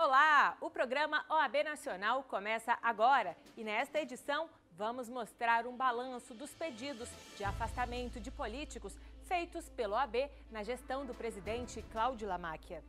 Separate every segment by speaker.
Speaker 1: Olá! O programa OAB Nacional começa agora e nesta edição vamos mostrar um balanço dos pedidos de afastamento de políticos feitos pelo OAB na gestão do presidente Cláudio Lamáquia.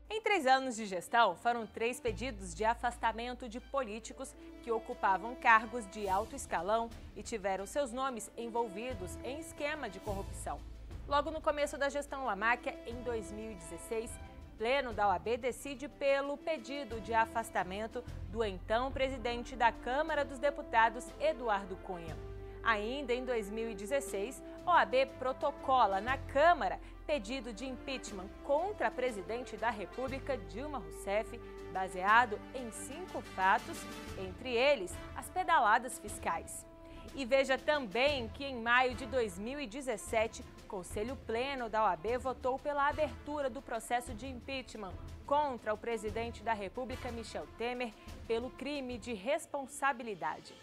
Speaker 1: Em 3 anos de gestão, foram 3 pedidos de afastamento de políticos que ocupavam cargos de alto escalão e tiveram seus nomes envolvidos em esquema de corrupção. Logo no começo da gestão Lamáquia, em 2016, o Pleno da OAB decide pelo pedido de afastamento do então presidente da Câmara dos Deputados, Eduardo Cunha. Ainda em 2016, a OAB protocola na Câmara pedido de impeachment contra a presidente da República, Dilma Rousseff, baseado em 5 fatos, entre eles as pedaladas fiscais. E veja também que em maio de 2017, o Conselho Pleno da OAB votou pela abertura do processo de impeachment contra o presidente da República, Michel Temer, pelo crime de responsabilidade.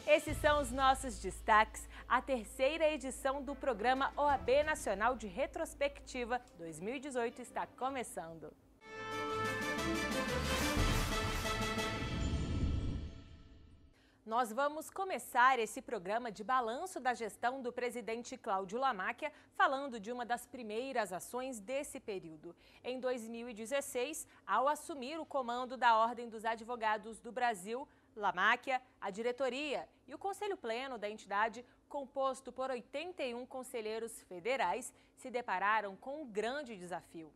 Speaker 1: Esses são os nossos destaques. A 3ª edição do programa OAB Nacional de Retrospectiva 2018 está começando. Nós vamos começar esse programa de balanço da gestão do presidente Cláudio Lamáquia, falando de uma das primeiras ações desse período. Em 2016, ao assumir o comando da Ordem dos Advogados do Brasil, Lamáquia, a diretoria e o Conselho Pleno da entidade, composto por 81 conselheiros federais, se depararam com um grande desafio.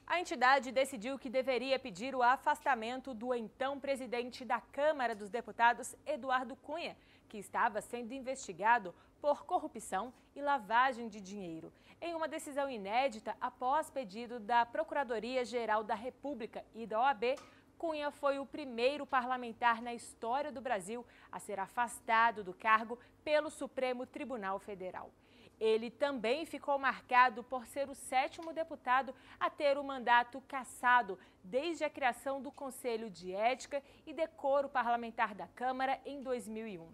Speaker 1: A entidade decidiu que deveria pedir o afastamento do então presidente da Câmara dos Deputados, Eduardo Cunha, que estava sendo investigado por corrupção e lavagem de dinheiro. Em uma decisão inédita, após pedido da Procuradoria-Geral da República e da OAB, Cunha foi o primeiro parlamentar na história do Brasil a ser afastado do cargo pelo Supremo Tribunal Federal. Ele também ficou marcado por ser o 7º deputado a ter o mandato cassado desde a criação do Conselho de Ética e Decoro Parlamentar da Câmara em 2001.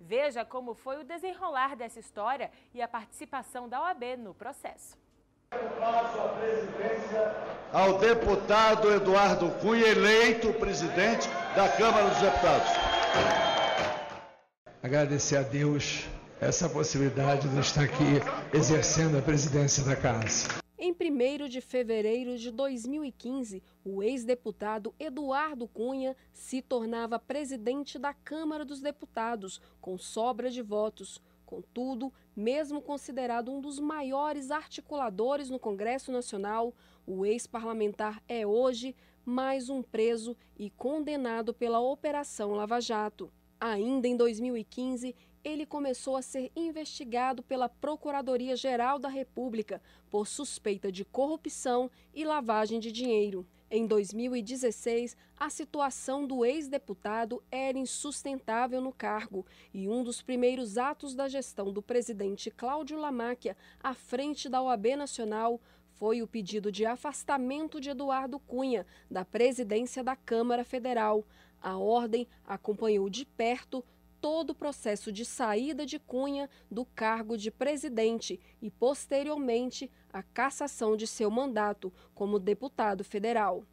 Speaker 1: Veja como foi o desenrolar dessa história e a participação da OAB no processo.
Speaker 2: Eu passo a presidência ao deputado Eduardo Cunha, eleito presidente da Câmara dos Deputados.
Speaker 3: Agradecer a Deus essa possibilidade de estar aqui exercendo a presidência da Casa.
Speaker 4: Em 1º de fevereiro de 2015, o ex-deputado Eduardo Cunha se tornava presidente da Câmara dos Deputados, com sobra de votos. Contudo, mesmo considerado um dos maiores articuladores no Congresso Nacional, o ex-parlamentar é hoje mais um preso e condenado pela Operação Lava Jato. Ainda em 2015, ele começou a ser investigado pela Procuradoria-Geral da República por suspeita de corrupção e lavagem de dinheiro. Em 2016, a situação do ex-deputado era insustentável no cargo e um dos primeiros atos da gestão do presidente Cláudio Lamáquia à frente da OAB Nacional foi o pedido de afastamento de Eduardo Cunha da presidência da Câmara Federal. A ordem acompanhou de perto todo o processo de saída de Cunha do cargo de presidente e, posteriormente, a cassação de seu mandato como deputado federal.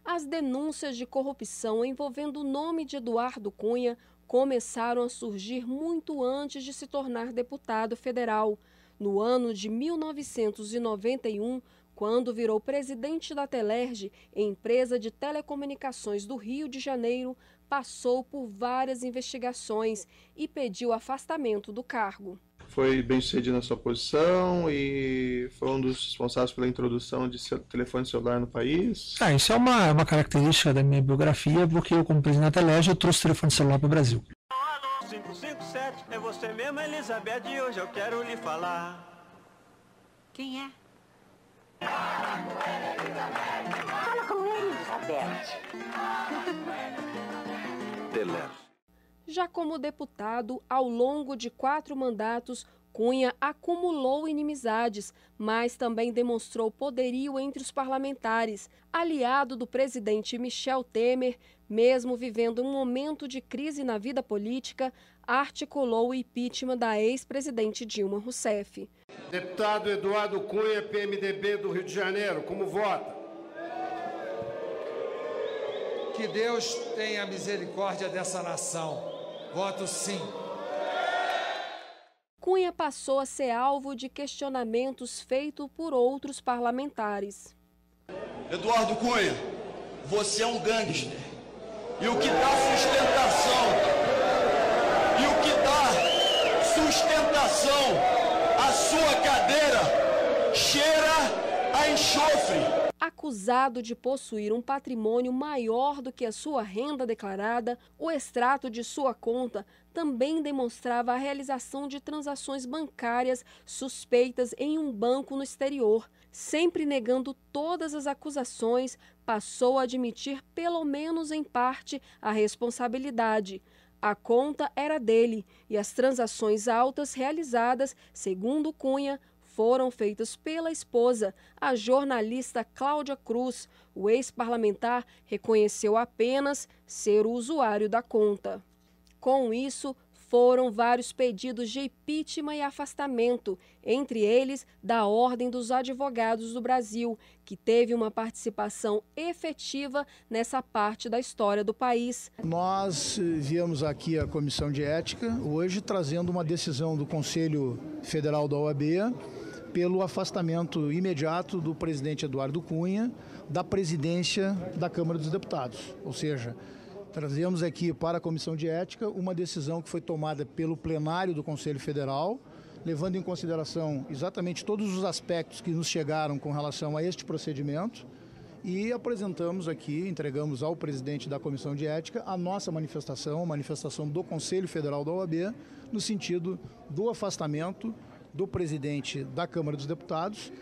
Speaker 4: As denúncias de corrupção envolvendo o nome de Eduardo Cunha começaram a surgir muito antes de se tornar deputado federal. No ano de 1991, quando virou presidente da Telerge, empresa de telecomunicações do Rio de Janeiro, passou por várias investigações e pediu afastamento do cargo.
Speaker 5: Foi bem sucedido na sua posição e foi um dos responsáveis pela introdução de telefone celular no país?
Speaker 6: Isso é uma característica da minha biografia, porque eu, como presidente da Telerge, eu trouxe o telefone celular para o Brasil.
Speaker 7: 557, é você mesmo, Elizabeth, e hoje eu quero lhe falar.
Speaker 8: Quem é? Fala com ele, Elizabeth.
Speaker 4: Já como deputado, ao longo de 4 mandatos, Cunha acumulou inimizades, mas também demonstrou poderio entre os parlamentares. Aliado do presidente Michel Temer, mesmo vivendo um momento de crise na vida política, articulou o impeachment da ex-presidente Dilma Rousseff.
Speaker 2: Deputado Eduardo Cunha, PMDB do Rio de Janeiro, como vota?
Speaker 3: Que Deus tenha misericórdia dessa nação. Voto sim.
Speaker 4: Cunha passou a ser alvo de questionamentos feitos por outros parlamentares.
Speaker 2: Eduardo Cunha, você é um gangster. E o que dá sustentação à sua cadeira cheira a enxofre.
Speaker 4: Acusado de possuir um patrimônio maior do que a sua renda declarada, o extrato de sua conta também demonstrava a realização de transações bancárias suspeitas em um banco no exterior. Sempre negando todas as acusações, passou a admitir, pelo menos em parte, a responsabilidade. A conta era dele e as transações altas realizadas, segundo Cunha, foram feitas pela esposa, a jornalista Cláudia Cruz. O ex-parlamentar reconheceu apenas ser o usuário da conta. Com isso, foram vários pedidos de impeachment e afastamento, entre eles da Ordem dos Advogados do Brasil, que teve uma participação efetiva nessa parte da história do país.
Speaker 9: Nós viemos aqui à Comissão de Ética hoje trazendo uma decisão do Conselho Federal da OAB pelo afastamento imediato do presidente Eduardo Cunha da presidência da Câmara dos Deputados. Ou seja, trazemos aqui para a Comissão de Ética uma decisão que foi tomada pelo plenário do Conselho Federal, levando em consideração exatamente todos os aspectos que nos chegaram com relação a este procedimento, e apresentamos aqui, entregamos ao presidente da Comissão de Ética a nossa manifestação, a manifestação do Conselho Federal da OAB, no sentido do afastamento do presidente da Câmara dos Deputados,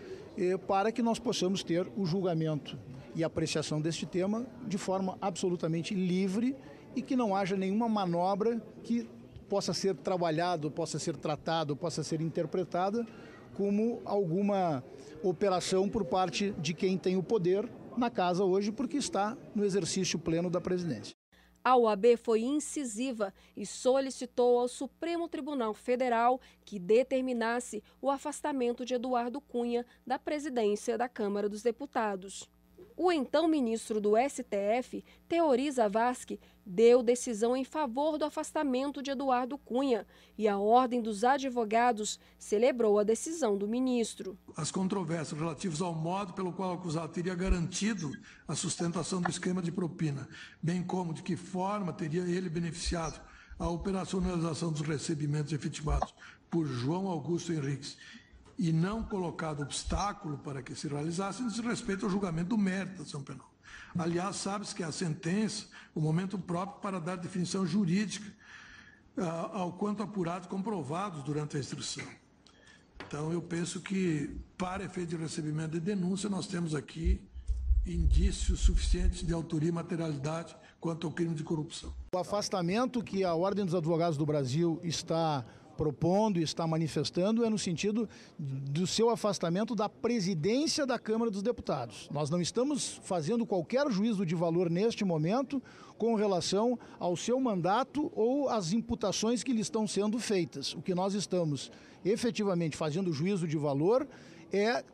Speaker 9: para que nós possamos ter o julgamento e apreciação deste tema de forma absolutamente livre e que não haja nenhuma manobra que possa ser trabalhado, possa ser tratado, possa ser interpretada como alguma operação por parte de quem tem o poder na casa hoje, porque está no exercício pleno da presidência.
Speaker 4: A OAB foi incisiva e solicitou ao Supremo Tribunal Federal que determinasse o afastamento de Eduardo Cunha da presidência da Câmara dos Deputados. O então ministro do STF, Teori Zavascki, deu decisão em favor do afastamento de Eduardo Cunha e a Ordem dos Advogados celebrou a decisão do ministro.
Speaker 6: As controvérsias relativas ao modo pelo qual o acusado teria garantido a sustentação do esquema de propina, bem como de que forma teria ele beneficiado a operacionalização dos recebimentos efetivados por João Augusto Henriques e não colocado obstáculo para que se realizasse, diz respeito ao julgamento do mérito da ação penal. Aliás, sabe-se que a sentença, o momento próprio para dar definição jurídica ao quanto apurado e comprovados durante a instrução. Então, eu penso que, para efeito de recebimento de denúncia, nós temos aqui indícios suficientes de autoria e materialidade quanto ao crime de corrupção.
Speaker 9: O afastamento que a Ordem dos Advogados do Brasil está propondo e está manifestando é no sentido do seu afastamento da presidência da Câmara dos Deputados. Nós não estamos fazendo qualquer juízo de valor neste momento com relação ao seu mandato ou às imputações que lhe estão sendo feitas. O que nós estamos efetivamente fazendo juízo de valor é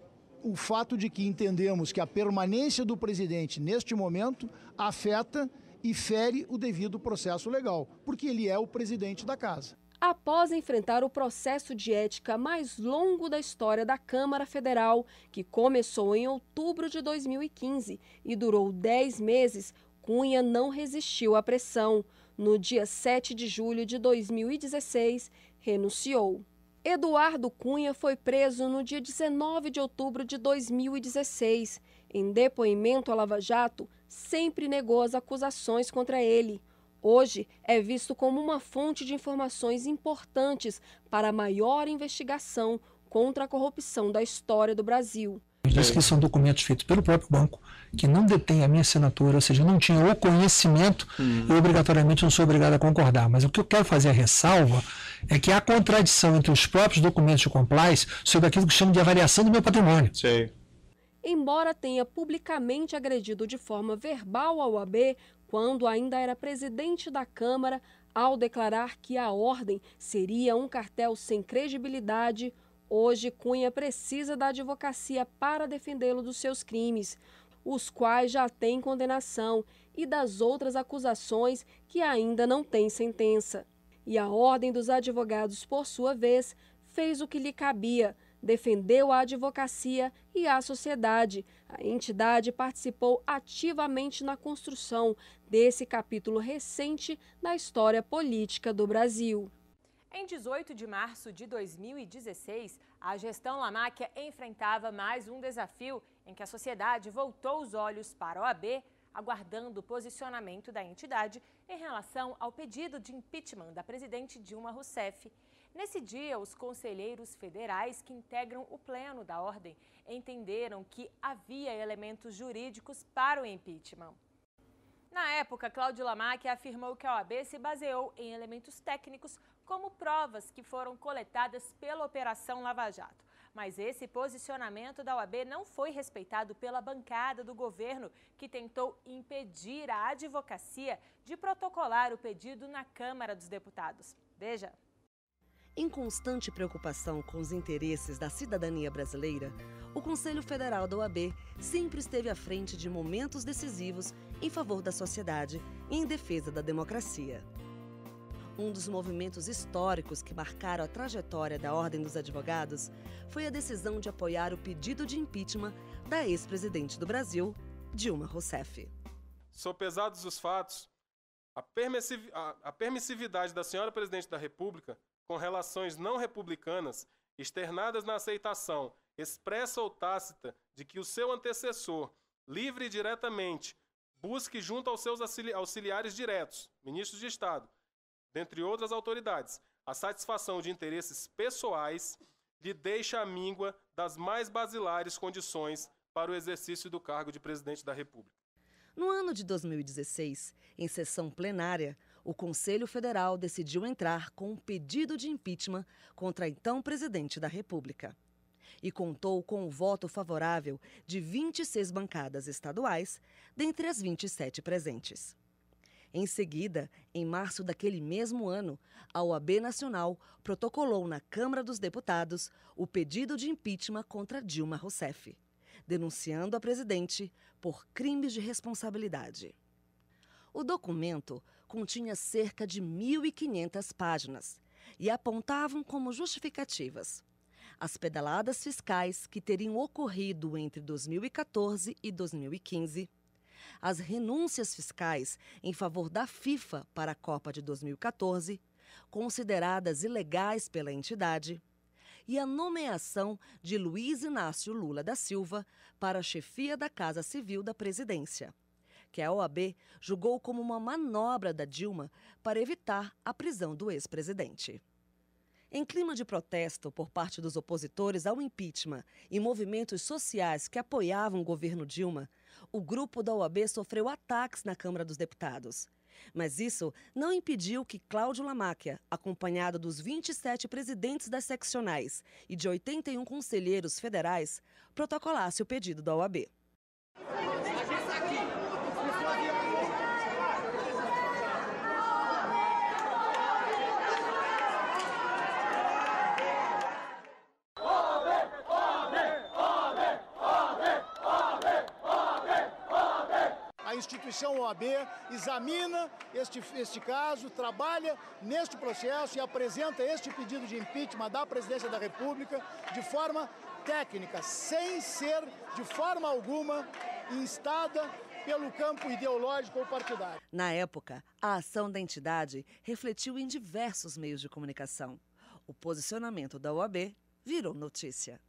Speaker 9: o fato de que entendemos que a permanência do presidente neste momento afeta e fere o devido processo legal, porque ele é o presidente da casa.
Speaker 4: Após enfrentar o processo de ética mais longo da história da Câmara Federal, que começou em outubro de 2015 e durou 10 meses, Cunha não resistiu à pressão. No dia 7 de julho de 2016, renunciou. Eduardo Cunha foi preso no dia 19 de outubro de 2016. Em depoimento à Lava Jato, sempre negou as acusações contra ele. Hoje é visto como uma fonte de informações importantes para a maior investigação contra a corrupção da história do Brasil.
Speaker 6: Diz que são documentos feitos pelo próprio banco, que não detém a minha assinatura, ou seja, não tinha o conhecimento e obrigatoriamente não sou obrigado a concordar. Mas o que eu quero fazer a ressalva é que há contradição entre os próprios documentos de compliance sobre aquilo que chamo de avaliação do meu patrimônio.
Speaker 5: Sei.
Speaker 4: Embora tenha publicamente agredido de forma verbal a OAB, quando ainda era presidente da Câmara, ao declarar que a ordem seria um cartel sem credibilidade, hoje Cunha precisa da advocacia para defendê-lo dos seus crimes, os quais já têm condenação e das outras acusações que ainda não têm sentença. E a Ordem dos Advogados, por sua vez, fez o que lhe cabia, defendeu a advocacia e a sociedade. A entidade participou ativamente na construção desse capítulo recente da história política do Brasil.
Speaker 1: Em 18 de março de 2016, a gestão Lamáquia enfrentava mais um desafio em que a sociedade voltou os olhos para a OAB, aguardando o posicionamento da entidade em relação ao pedido de impeachment da presidente Dilma Rousseff. Nesse dia, os conselheiros federais que integram o pleno da ordem entenderam que havia elementos jurídicos para o impeachment. Na época, Cláudio Lamáquia afirmou que a OAB se baseou em elementos técnicos como provas que foram coletadas pela Operação Lava Jato. Mas esse posicionamento da OAB não foi respeitado pela bancada do governo, que tentou impedir a advocacia de protocolar o pedido na Câmara dos Deputados. Veja.
Speaker 10: Em constante preocupação com os interesses da cidadania brasileira, o Conselho Federal da OAB sempre esteve à frente de momentos decisivos em favor da sociedade e em defesa da democracia. Um dos movimentos históricos que marcaram a trajetória da Ordem dos Advogados foi a decisão de apoiar o pedido de impeachment da ex-presidente do Brasil, Dilma Rousseff.
Speaker 11: Sopesados os fatos, a permissividade da senhora presidente da República com relações não republicanas, externadas na aceitação expressa ou tácita de que o seu antecessor, livre e diretamente, busque junto aos seus auxiliares diretos, ministros de Estado, dentre outras autoridades, a satisfação de interesses pessoais, lhe deixa à míngua das mais basilares condições para o exercício do cargo de presidente da República.
Speaker 10: No ano de 2016, em sessão plenária, o Conselho Federal decidiu entrar com um pedido de impeachment contra a então presidente da República. E contou com o voto favorável de 26 bancadas estaduais, dentre as 27 presentes. Em seguida, em março daquele mesmo ano, a OAB Nacional protocolou na Câmara dos Deputados o pedido de impeachment contra Dilma Rousseff, denunciando a presidente por crimes de responsabilidade. O documento continha cerca de 1.500 páginas e apontavam como justificativas as pedaladas fiscais que teriam ocorrido entre 2014 e 2015, as renúncias fiscais em favor da FIFA para a Copa de 2014, consideradas ilegais pela entidade, e a nomeação de Luiz Inácio Lula da Silva para a chefia da Casa Civil da Presidência, que a OAB julgou como uma manobra da Dilma para evitar a prisão do ex-presidente. Em clima de protesto por parte dos opositores ao impeachment e movimentos sociais que apoiavam o governo Dilma, o grupo da OAB sofreu ataques na Câmara dos Deputados. Mas isso não impediu que Cláudio Lamáquia, acompanhado dos 27 presidentes das seccionais e de 81 conselheiros federais, protocolasse o pedido da OAB.
Speaker 9: A instituição OAB examina este caso, trabalha neste processo e apresenta este pedido de impeachment da presidência da República de forma técnica, sem ser de forma alguma instada pelo campo ideológico ou partidário.
Speaker 10: Na época, a ação da entidade refletiu em diversos meios de comunicação. O posicionamento da OAB virou notícia.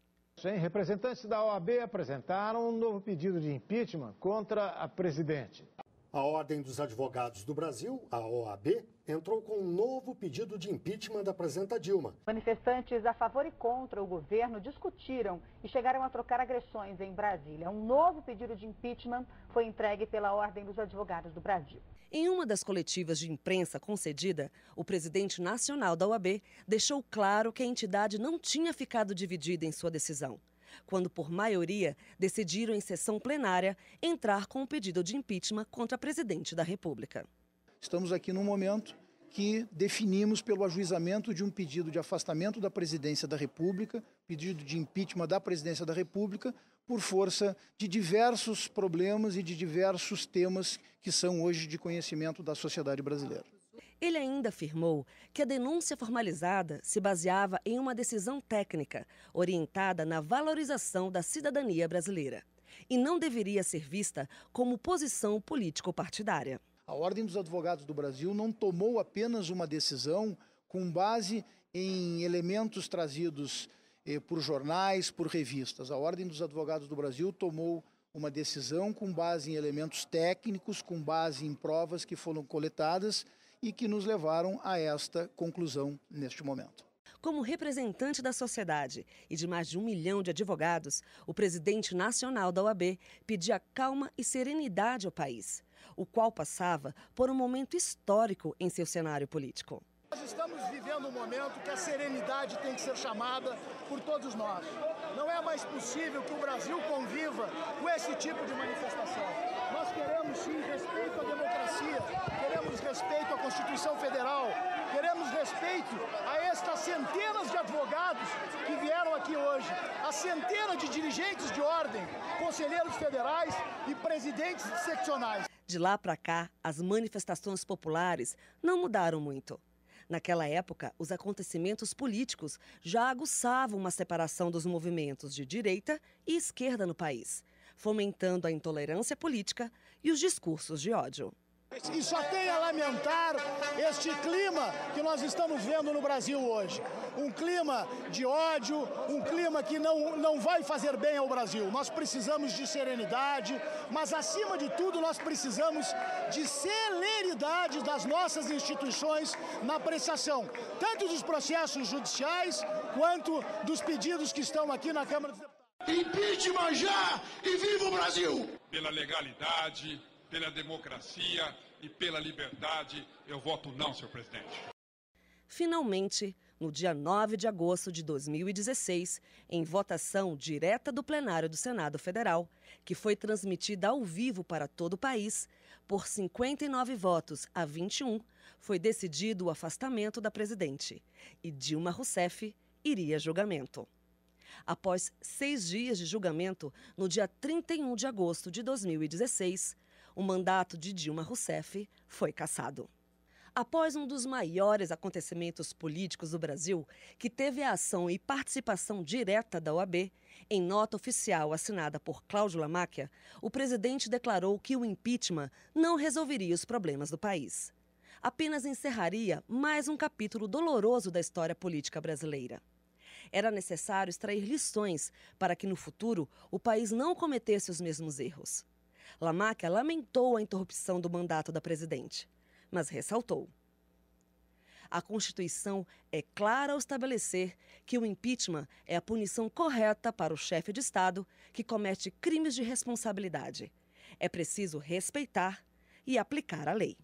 Speaker 12: Representantes da OAB apresentaram um novo pedido de impeachment contra a presidente.
Speaker 13: A Ordem dos Advogados do Brasil, a OAB, entrou com um novo pedido de impeachment da presidenta Dilma.
Speaker 14: Manifestantes a favor e contra o governo discutiram e chegaram a trocar agressões em Brasília. Um novo pedido de impeachment foi entregue pela Ordem dos Advogados do Brasil.
Speaker 10: Em uma das coletivas de imprensa concedida, o presidente nacional da OAB deixou claro que a entidade não tinha ficado dividida em sua decisão, quando, por maioria, decidiram em sessão plenária entrar com o pedido de impeachment contra a presidente da República.
Speaker 9: Estamos aqui num momento que definimos pelo ajuizamento de um pedido de afastamento da presidência da República, pedido de impeachment da presidência da República, por força de diversos problemas e de diversos temas que são hoje de conhecimento da sociedade brasileira.
Speaker 10: Ele ainda afirmou que a denúncia formalizada se baseava em uma decisão técnica orientada na valorização da cidadania brasileira e não deveria ser vista como posição político-partidária.
Speaker 9: A Ordem dos Advogados do Brasil não tomou apenas uma decisão com base em elementos trazidos por jornais, por revistas. A Ordem dos Advogados do Brasil tomou uma decisão com base em elementos técnicos, com base em provas que foram coletadas e que nos levaram a esta conclusão neste momento.
Speaker 10: Como representante da sociedade e de mais de 1 milhão de advogados, o presidente nacional da OAB pedia calma e serenidade ao país, o qual passava por um momento histórico em seu cenário político.
Speaker 9: Nós estamos vivendo um momento que a serenidade tem que ser chamada por todos nós. Não é mais possível que o Brasil conviva com esse tipo de manifestação. Nós queremos sim respeito à democracia, queremos respeito à Constituição Federal, queremos respeito a estas centenas de advogados que vieram aqui hoje, a centenas de dirigentes de ordem, conselheiros federais e presidentes seccionais.
Speaker 10: De lá para cá, as manifestações populares não mudaram muito. Naquela época, os acontecimentos políticos já aguçavam uma separação dos movimentos de direita e esquerda no país, fomentando a intolerância política e os discursos de ódio.
Speaker 9: E só tem a lamentar este clima que nós estamos vendo no Brasil hoje. Um clima de ódio, um clima que não vai fazer bem ao Brasil. Nós precisamos de serenidade, mas acima de tudo nós precisamos de celeridade das nossas instituições na apreciação, tanto dos processos judiciais quanto dos pedidos que estão aqui na Câmara dos Deputados.
Speaker 15: Impeachment já e viva o Brasil! Pela legalidade, pela democracia e pela liberdade, eu voto não, senhor presidente.
Speaker 10: Finalmente, no dia 9 de agosto de 2016, em votação direta do plenário do Senado Federal, que foi transmitida ao vivo para todo o país, por 59 votos a 21, foi decidido o afastamento da presidente e Dilma Rousseff iria a julgamento. Após 6 dias de julgamento, no dia 31 de agosto de 2016, o mandato de Dilma Rousseff foi cassado. Após um dos maiores acontecimentos políticos do Brasil, que teve a ação e participação direta da OAB, em nota oficial assinada por Cláudio Lamáquia, o presidente declarou que o impeachment não resolveria os problemas do país. Apenas encerraria mais um capítulo doloroso da história política brasileira. Era necessário extrair lições para que, no futuro, o país não cometesse os mesmos erros. Lamáquia lamentou a interrupção do mandato da presidente, mas ressaltou: a Constituição é clara ao estabelecer que o impeachment é a punição correta para o chefe de Estado que comete crimes de responsabilidade. É preciso respeitar e aplicar a lei.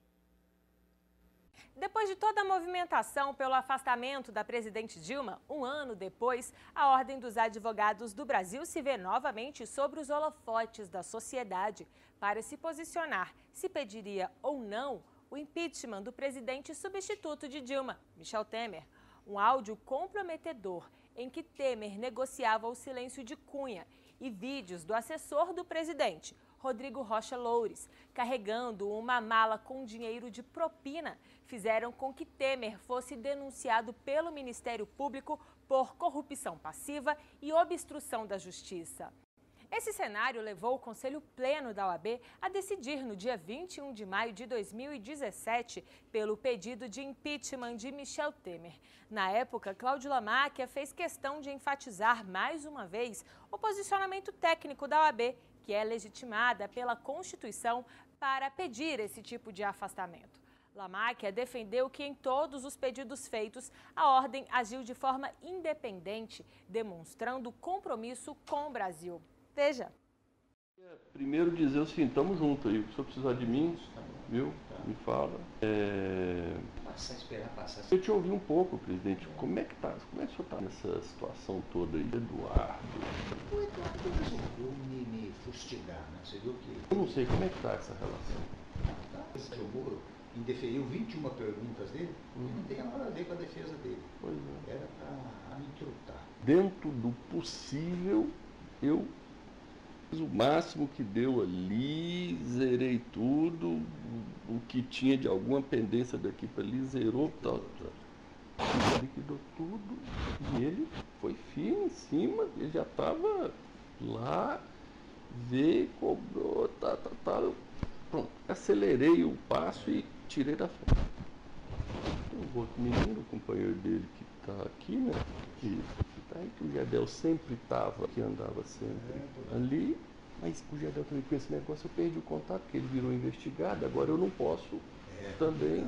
Speaker 1: Depois de toda a movimentação pelo afastamento da presidente Dilma, um ano depois, a Ordem dos Advogados do Brasil se vê novamente sobre os holofotes da sociedade para se posicionar se pediria ou não o impeachment do presidente substituto de Dilma, Michel Temer. Um áudio comprometedor em que Temer negociava o silêncio de Cunha e vídeos do assessor do presidente, Rodrigo Rocha Loures, carregando uma mala com dinheiro de propina, fizeram com que Temer fosse denunciado pelo Ministério Público por corrupção passiva e obstrução da justiça. Esse cenário levou o Conselho Pleno da OAB a decidir no dia 21 de maio de 2017 pelo pedido de impeachment de Michel Temer. Na época, Cláudio Lamáquia fez questão de enfatizar mais uma vez o posicionamento técnico da OAB, que é legitimada pela Constituição para pedir esse tipo de afastamento. Lamáquia defendeu que em todos os pedidos feitos, a ordem agiu de forma independente, demonstrando compromisso com o Brasil. Veja.
Speaker 16: Primeiro dizer o seguinte, estamos juntos aí, se o senhor precisar de mim, viu? Me fala.
Speaker 17: Esperar passar.
Speaker 16: Eu te ouvi um pouco, presidente. Como é que o senhor está nessa situação toda aí, Eduardo?
Speaker 17: O Eduardo resolveu me fustigar, né? Você viu que...
Speaker 16: Eu não sei, como é que está essa relação?
Speaker 17: Esse é o Moro,
Speaker 18: indeferiu 21 perguntas dele, e não tem nada a ver com a defesa dele.
Speaker 16: Pois é.
Speaker 18: Era para encurtar.
Speaker 16: Dentro do possível, eu fiz o máximo que deu ali, zerei tudo, o que tinha de alguma pendência daqui para ali, zerou, tal. Liquidou tudo, e ele foi firme em cima, ele já estava lá, veio, cobrou, eu, pronto, acelerei o passo e tirei da frente. Tem um outro menino, o companheiro dele que está aqui, né, que tá aí, que o Gedel sempre estava, que andava sempre ali, mas o Gedel também com esse negócio eu perdi o contato, porque ele virou investigado, agora eu não posso também,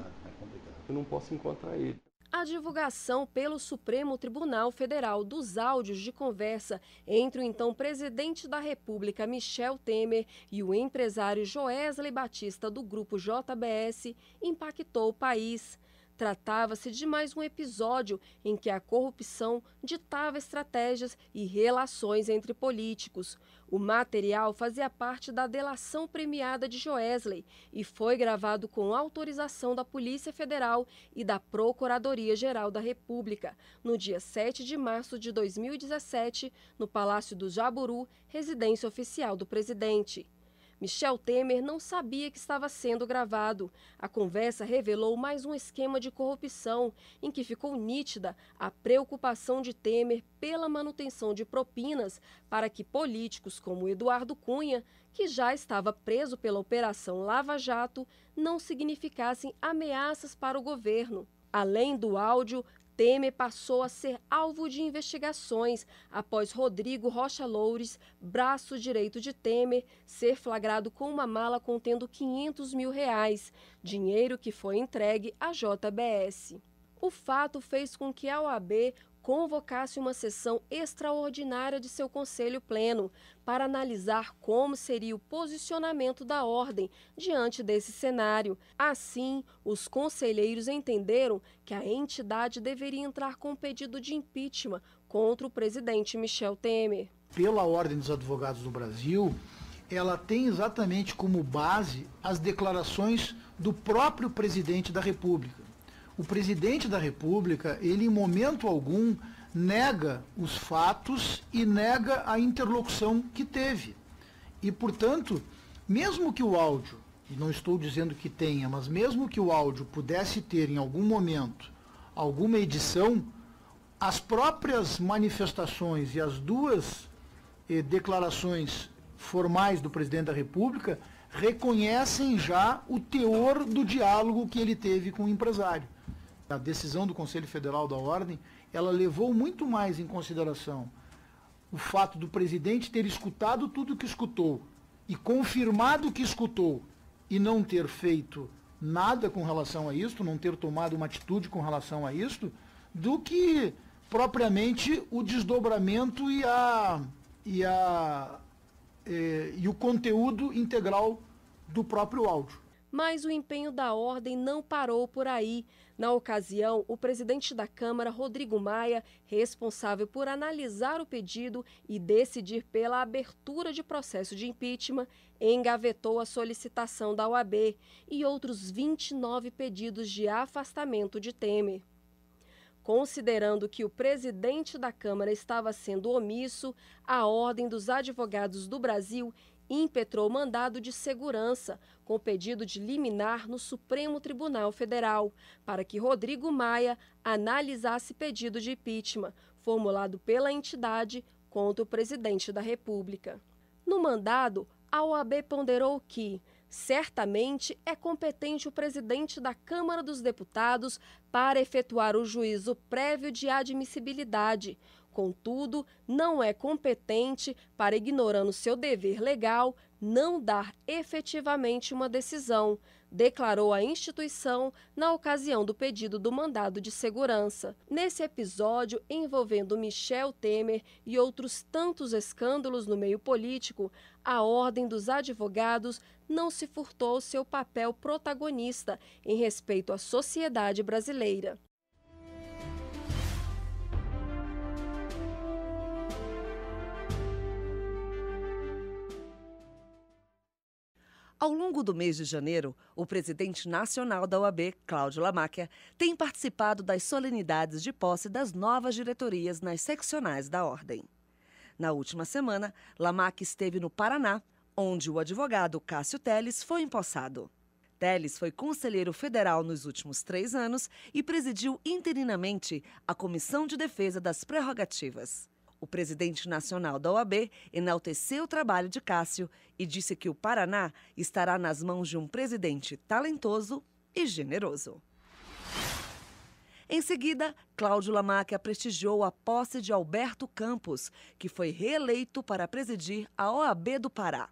Speaker 16: eu não posso encontrar ele.
Speaker 4: A divulgação pelo Supremo Tribunal Federal dos áudios de conversa entre o então presidente da República, Michel Temer, e o empresário Joesley Batista do grupo JBS impactou o país. Tratava-se de mais um episódio em que a corrupção ditava estratégias e relações entre políticos. O material fazia parte da delação premiada de Joesley e foi gravado com autorização da Polícia Federal e da Procuradoria-Geral da República, no dia 7 de março de 2017, no Palácio do Jaburu, residência oficial do presidente. Michel Temer não sabia que estava sendo gravado. A conversa revelou mais um esquema de corrupção, em que ficou nítida a preocupação de Temer pela manutenção de propinas para que políticos como Eduardo Cunha, que já estava preso pela Operação Lava Jato, não significassem ameaças para o governo. Além do áudio, Temer passou a ser alvo de investigações após Rodrigo Rocha Loures, braço direito de Temer, ser flagrado com uma mala contendo R$500 mil, dinheiro que foi entregue à JBS. O fato fez com que a OAB convocasse uma sessão extraordinária de seu Conselho Pleno para analisar como seria o posicionamento da ordem diante desse cenário. Assim, os conselheiros entenderam que a entidade deveria entrar com pedido de impeachment contra o presidente Michel Temer.
Speaker 9: Pela Ordem dos Advogados do Brasil, ela tem exatamente como base as declarações do próprio presidente da República. O presidente da República, ele em momento algum nega os fatos e nega a interlocução que teve. E, portanto, mesmo que o áudio, e não estou dizendo que tenha, mas mesmo que o áudio pudesse ter em algum momento alguma edição, as próprias manifestações e as duas declarações formais do presidente da República reconhecem já o teor do diálogo que ele teve com o empresário. A decisão do Conselho Federal da Ordem, ela levou muito mais em consideração o fato do presidente ter escutado tudo o que escutou e confirmado o que escutou e não ter feito nada com relação a isto, não ter tomado uma atitude com relação a isto, do que propriamente o desdobramento e o conteúdo integral do próprio áudio.
Speaker 4: Mas o empenho da ordem não parou por aí. Na ocasião, o presidente da Câmara, Rodrigo Maia, responsável por analisar o pedido e decidir pela abertura de processo de impeachment, engavetou a solicitação da OAB e outros 29 pedidos de afastamento de Temer. Considerando que o presidente da Câmara estava sendo omisso, a Ordem dos Advogados do Brasil impetrou mandado de segurança, com pedido de liminar no Supremo Tribunal Federal, para que Rodrigo Maia analisasse pedido de impeachment, formulado pela entidade contra o presidente da República. No mandado, a OAB ponderou que, certamente, é competente o presidente da Câmara dos Deputados para efetuar o juízo prévio de admissibilidade. Contudo, não é competente para, ignorando seu dever legal, não dar efetivamente uma decisão, declarou a instituição na ocasião do pedido do mandado de segurança. Nesse episódio envolvendo Michel Temer e outros tantos escândalos no meio político, a Ordem dos Advogados não se furtou seu papel protagonista em respeito à sociedade brasileira.
Speaker 10: Ao longo do mês de janeiro, o presidente nacional da OAB, Cláudio Lamáquia, tem participado das solenidades de posse das novas diretorias nas seccionais da Ordem. Na última semana, Lamáquia esteve no Paraná, onde o advogado Cássio Telles foi empossado. Telles foi conselheiro federal nos últimos 3 anos e presidiu interinamente a Comissão de Defesa das Prerrogativas. O presidente nacional da OAB enalteceu o trabalho de Cássio e disse que o Paraná estará nas mãos de um presidente talentoso e generoso. Em seguida, Cláudio Lamáquia prestigiou a posse de Alberto Campos, que foi reeleito para presidir a OAB do Pará.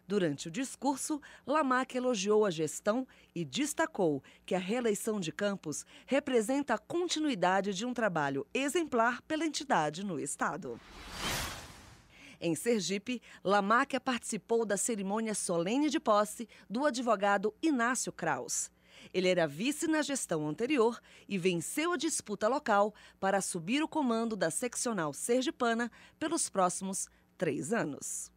Speaker 10: Durante o discurso, Lamáquia elogiou a gestão e destacou que a reeleição de Campos representa a continuidade de um trabalho exemplar pela entidade no estado. Em Sergipe, Lamáquia participou da cerimônia solene de posse do advogado Inácio Kraus. Ele era vice na gestão anterior e venceu a disputa local para assumir o comando da seccional sergipana pelos próximos 3 anos.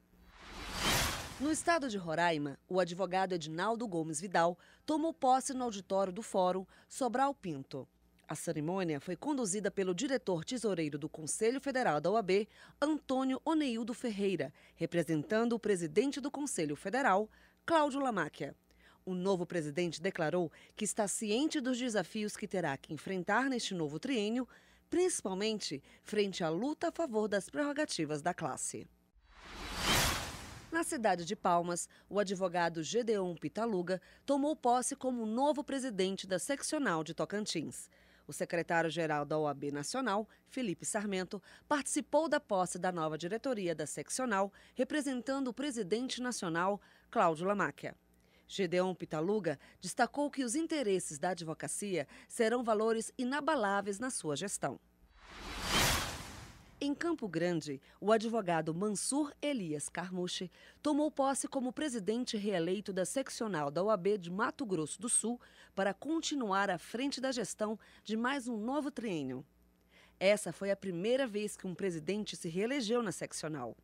Speaker 10: No estado de Roraima, o advogado Edinaldo Gomes Vidal tomou posse no auditório do Fórum Sobral Pinto. A cerimônia foi conduzida pelo diretor-tesoureiro do Conselho Federal da OAB, Antônio Oneildo Ferreira, representando o presidente do Conselho Federal, Cláudio Lamáquia. O novo presidente declarou que está ciente dos desafios que terá que enfrentar neste novo triênio, principalmente frente à luta a favor das prerrogativas da classe. Na cidade de Palmas, o advogado Gedeon Pitaluga tomou posse como novo presidente da seccional de Tocantins. O secretário-geral da OAB Nacional, Felipe Sarmento, participou da posse da nova diretoria da seccional, representando o presidente nacional, Cláudio Lamáquia. Gedeon Pitaluga destacou que os interesses da advocacia serão valores inabaláveis na sua gestão. Em Campo Grande, o advogado Mansur Elias Carmuche tomou posse como presidente reeleito da seccional da OAB de Mato Grosso do Sul para continuar à frente da gestão de mais um novo triênio. Essa foi a primeira vez que um presidente se reelegeu na seccional.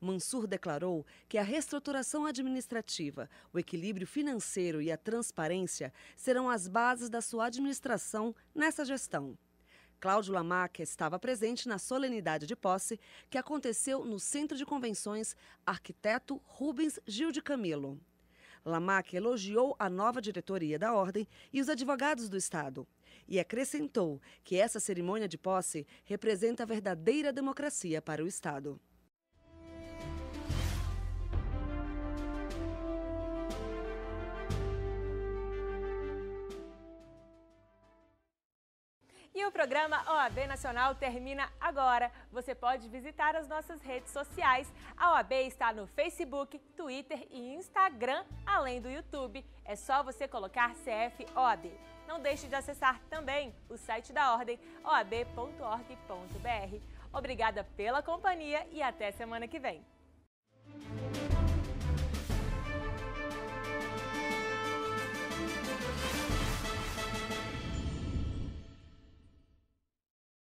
Speaker 10: Mansur declarou que a reestruturação administrativa, o equilíbrio financeiro e a transparência serão as bases da sua administração nessa gestão. Cláudio Lamáquia estava presente na solenidade de posse que aconteceu no Centro de Convenções Arquiteto Rubens Gil de Camilo. Lamáquia elogiou a nova diretoria da Ordem e os advogados do Estado e acrescentou que essa cerimônia de posse representa a verdadeira democracia para o Estado.
Speaker 1: E o programa OAB Nacional termina agora. Você pode visitar as nossas redes sociais. A OAB está no Facebook, Twitter e Instagram, além do YouTube. É só você colocar CF OAB. Não deixe de acessar também o site da Ordem, oab.org.br. Obrigada pela companhia e até semana que vem.